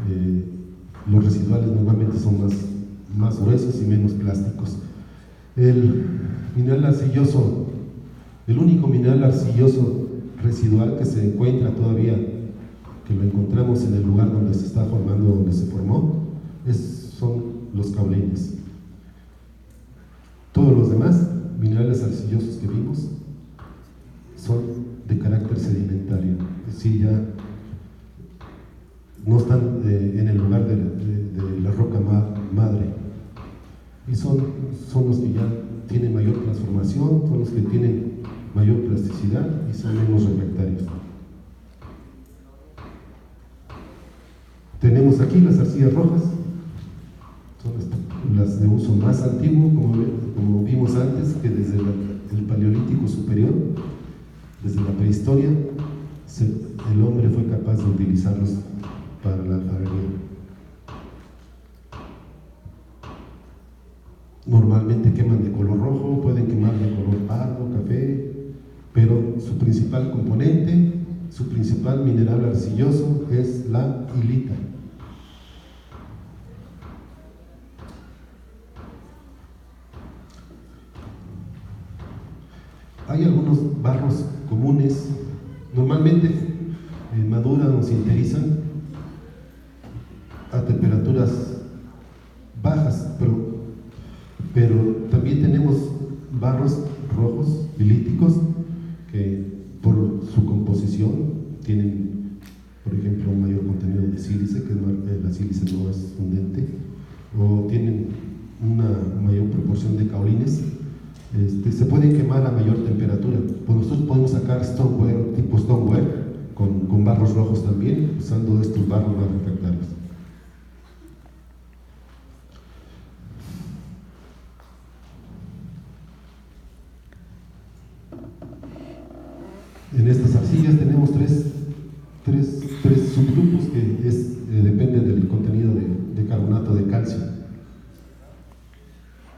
y los residuales normalmente son más gruesos y menos plásticos. El mineral arcilloso, el único mineral arcilloso residual que se encuentra todavía, que lo encontramos en el lugar donde se está formando, donde se formó, son los caulines. Todos los demás minerales arcillosos que vimos son de carácter sedimentario, es decir, ya no están en el lugar de la roca madre, y son los que ya tienen mayor transformación, son los que tienen mayor plasticidad y son menos refractarios. Tenemos aquí las arcillas rojas, son las de uso más antiguo, como vimos antes, que desde el Paleolítico superior, desde la prehistoria, el hombre fue capaz de utilizarlos para la alfarería. Normalmente queman de color rojo, pueden quemar de color pardo, café, pero su principal componente, su principal mineral arcilloso es la hilita. hay algunos barros comunes, normalmente maduran o sinterizan a temperaturas bajas, pero también tenemos barros rojos, pilíticos, que por su composición tienen, por ejemplo, un mayor contenido de sílice, que la sílice no es fundente, o tienen una mayor proporción de caolines. Se pueden quemar a mayor temperatura. Pues nosotros podemos sacar stoneware, tipo stoneware, con barros rojos también, usando estos barros más refractarios. En estas arcillas tenemos tres subgrupos que dependen del contenido de carbonato de calcio.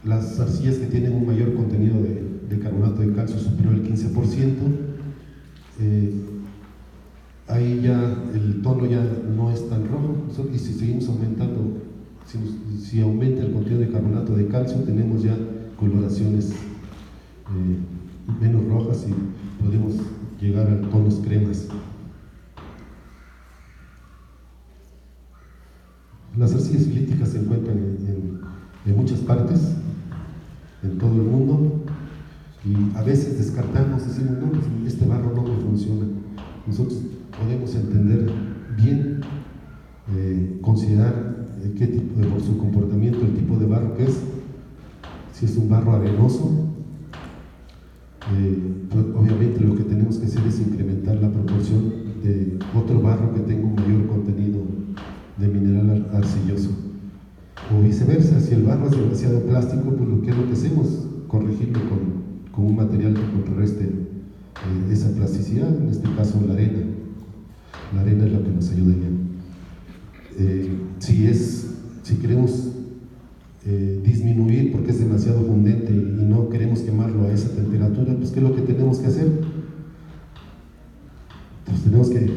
Las arcillas que tienen un mayor contenido de carbonato de calcio superior al 15%, ahí ya el tono ya no es tan rojo, y si seguimos aumentando, si aumenta el contenido de carbonato de calcio, tenemos ya coloraciones menos rojas y podemos llegar a tonos cremas. Las arcillas silíticas se encuentran en muchas partes, en todo el mundo, y a veces descartamos, decimos, no, pues este barro no me funciona. Nosotros podemos entender bien, considerar qué tipo por su comportamiento, el tipo de barro que es. Si es un barro arenoso, pues obviamente lo que tenemos que hacer es incrementar la proporción de otro barro que tenga un mayor contenido de mineral arcilloso, o viceversa. Si el barro es demasiado plástico, pues ¿qué es lo que hacemos? Corregirlo con un material que contrarreste esa plasticidad, en este caso la arena. La arena es la que nos ayudaría. Si queremos disminuir porque es demasiado fundente y no queremos quemarlo a esa temperatura, pues ¿qué es lo que tenemos que hacer? Pues tenemos que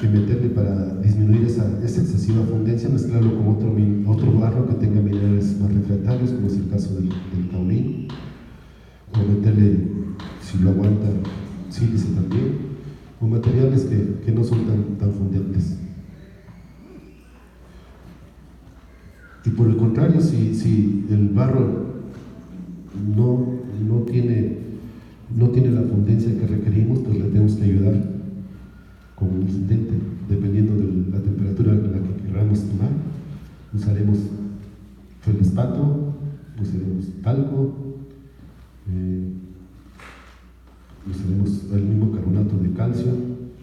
meterle, para disminuir esa excesiva fundencia, mezclarlo con otro barro que tenga minerales más refractarios, como es el caso del caolín, o meterle, si lo aguanta, sílice también, o materiales que no son tan fundentes. Y por el contrario, si el barro no tiene la fundencia que requerimos, pues le tenemos que ayudar con un fundente, dependiendo de la temperatura en la que queramos quemar. Usaremos feldespato, usaremos talco, usaremos el mismo carbonato de calcio.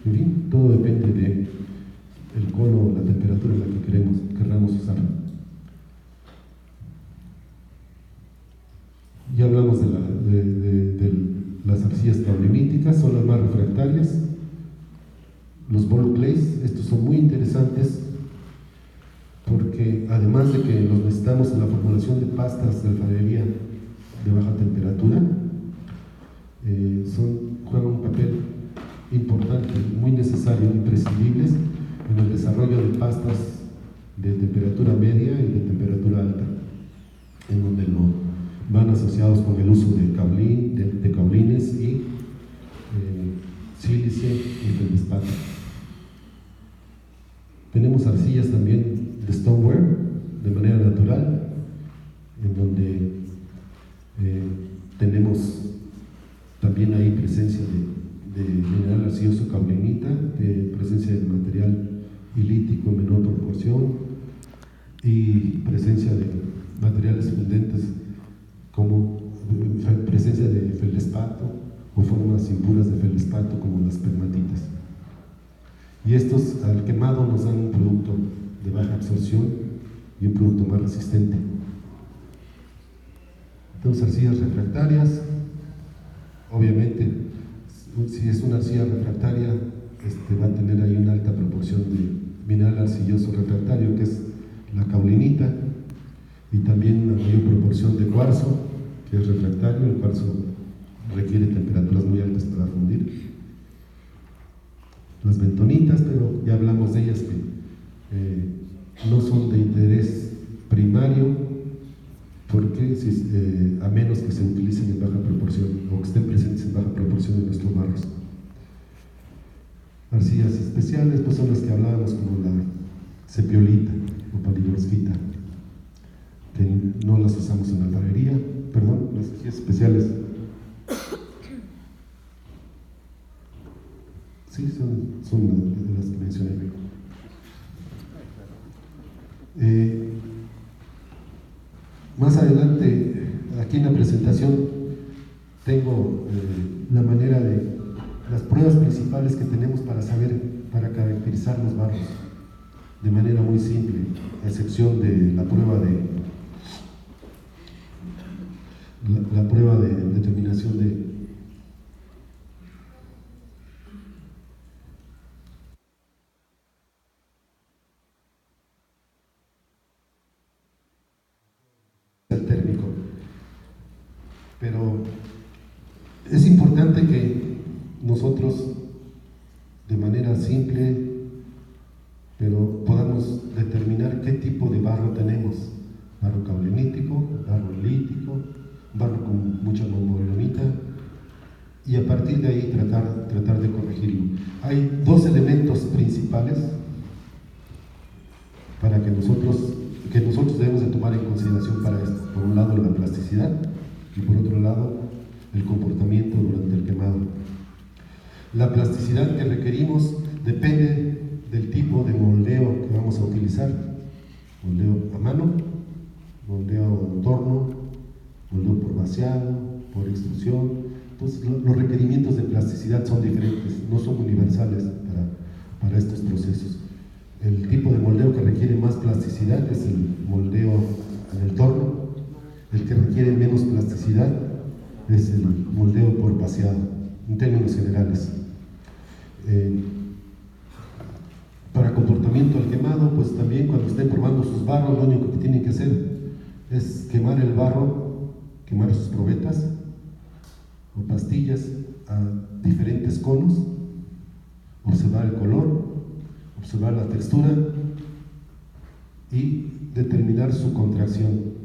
En fin, todo depende del cono, la temperatura en la que queramos usar. Ya hablamos de las arcillas cauliníticas, son las más refractarias. Los ball clays, estos son muy interesantes porque además de que los necesitamos en la formulación de pastas de alfarería de baja temperatura, juegan un papel importante, muy necesario, imprescindibles en el desarrollo de pastas de temperatura media y de temperatura alta, en donde van asociados con el uso de caolines y sílice y feldespato. Tenemos arcillas también de stoneware de manera natural, en donde tenemos también ahí presencia de mineral arcilloso caulinita, de presencia de material ilítico en menor proporción y presencia de materiales fundentes como presencia de feldespato o formas impuras de feldespato como las pegmatitas. Y estos al quemado nos dan un producto de baja absorción y un producto más resistente. Tenemos arcillas refractarias. Obviamente, si es una arcilla refractaria, va a tener ahí una alta proporción de mineral arcilloso refractario, que es la caulinita, y también una mayor proporción de cuarzo, que es refractario. El cuarzo requiere temperaturas muy altas para fundir. Las bentonitas, pero ya hablamos de ellas, que no son de interés primario, porque a menos que se utilicen en baja proporción o que estén presentes en baja proporción en nuestros barrios. Arcillas especiales pues son las que hablábamos, como la cepiolita o palidrosquita, que no las usamos en la alfarería, perdón, las arcillas especiales. Sí, son las que mencioné. Más adelante, aquí en la presentación, tengo la manera de las pruebas principales que tenemos para caracterizar los barrios de manera muy simple, a excepción de la prueba de determinación de térmico. Pero es importante que nosotros, de manera simple, pero podamos determinar qué tipo de barro tenemos: barro caulenítico, barro lítico, barro con mucha molibdenita, y a partir de ahí tratar de corregirlo. Hay dos elementos principales para que nosotros debemos de tomar en consideración para esto. Por un lado, la plasticidad, y por otro lado, el comportamiento durante el quemado. La plasticidad que requerimos depende del tipo de moldeo que vamos a utilizar: moldeo a mano, moldeo en torno, moldeo por vaciado, por extrusión. Entonces, los requerimientos de plasticidad son diferentes, no son universales para estos procesos. El tipo de moldeo que requiere más plasticidad es el moldeo en el torno. El que requiere menos plasticidad es el moldeo por vaciado, en términos generales. Para comportamiento al quemado, pues también cuando estén probando sus barros, lo único que tienen que hacer es quemar el barro, quemar sus probetas o pastillas a diferentes conos, observar el color, observar la textura y determinar su contracción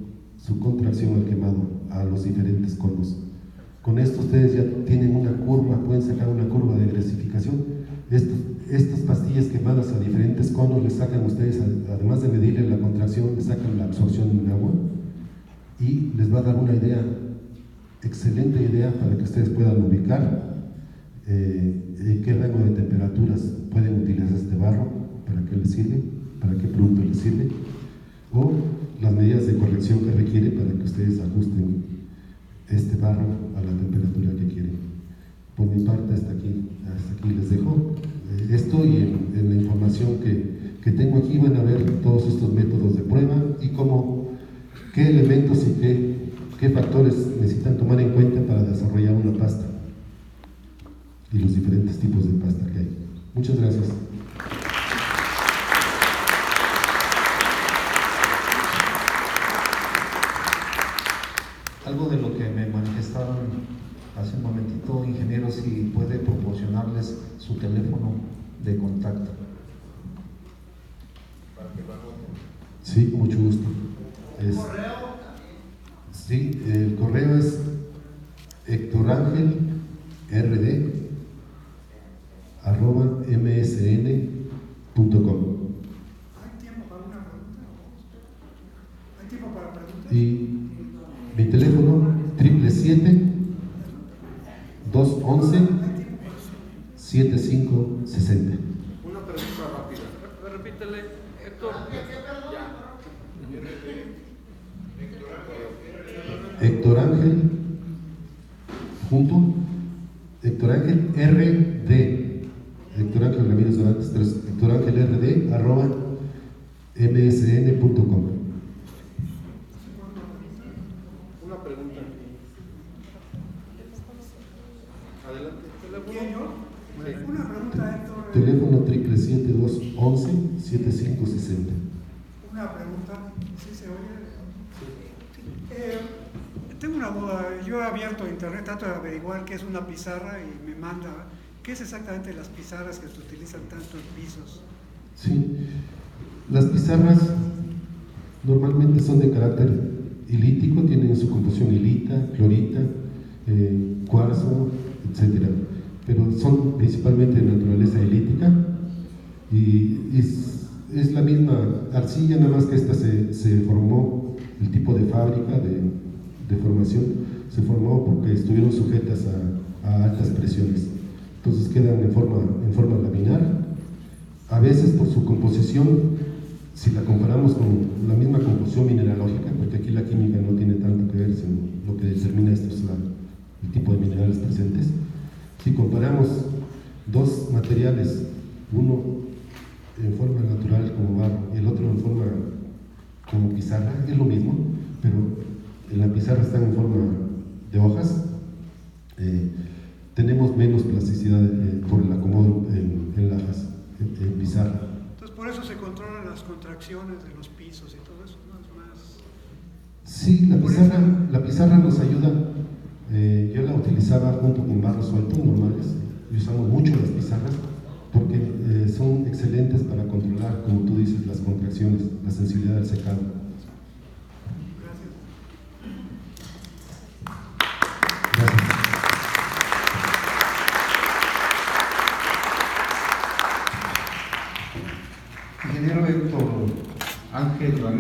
al quemado a los diferentes conos. Con esto ustedes ya tienen una curva, pueden sacar una curva de grasificación. Estas pastillas quemadas a diferentes conos les sacan ustedes, además de medirle la contracción, les sacan la absorción en agua y les va a dar una idea, excelente idea, para que ustedes puedan ubicar en qué rango de temperaturas pueden utilizar este barro, para qué les sirve, para qué producto les sirve, o las medidas de corrección que requiere para que ustedes ajusten este barro a la temperatura que quieren. Por mi parte, hasta aquí les dejo esto, y en la información que tengo aquí van a ver todos estos métodos de prueba y qué elementos y qué factores necesitan tomar en cuenta para desarrollar una pasta y los diferentes tipos de pasta que hay. Muchas gracias. Algo de lo que me manifestaron hace un momentito, ingeniero, si puede proporcionarles su teléfono de contacto. Sí, con mucho gusto. Sí, el correo es hectorangelrd@msn.com. ¿Hay tiempo para preguntas? Y mi teléfono 777-211-7560. Una pregunta rápida. Repítele, Héctor. Héctor Ángel, Héctor Ángel RD, Héctor Ángel Ramírez Dorantes, Héctor Ángel RD @msn.com. Una pregunta. Adelante. Una pregunta, Héctor. Teléfono 777-211-7560. Una pregunta. ¿Sí se oye? Tengo una duda. Yo he abierto internet, trato de averiguar qué es una pizarra y me manda. ¿Qué es exactamente las pizarras que se utilizan tanto en pisos? Sí, las pizarras normalmente son de carácter ilítico, tienen su composición hilita, clorita, cuarzo, etc. Pero son principalmente de naturaleza ilítica y es la misma arcilla, nada más que esta se formó, el tipo de fábrica de formación se formó porque estuvieron sujetas a altas presiones. Entonces quedan en forma laminar. A veces por su composición, si la comparamos con la misma composición mineralógica, porque aquí la química no tiene tanto que ver, sino lo que determina esto es el tipo de minerales presentes. Si comparamos dos materiales, uno en forma natural como barro y el otro en forma como pizarra, es lo mismo, pero en la pizarra están en forma de hojas, tenemos menos plasticidad por el acomodo en lajas, en pizarra. Entonces, por eso se controlan las contracciones de los pisos y todo eso, ¿no? Es más... Sí, la pizarra nos ayuda. Yo la utilizaba junto con barros sueltos normales y usamos mucho las pizarras porque son excelentes para controlar, como tú dices, las contracciones, la sensibilidad del secado. Gracias. Ingeniero Héctor Ángel Ramírez.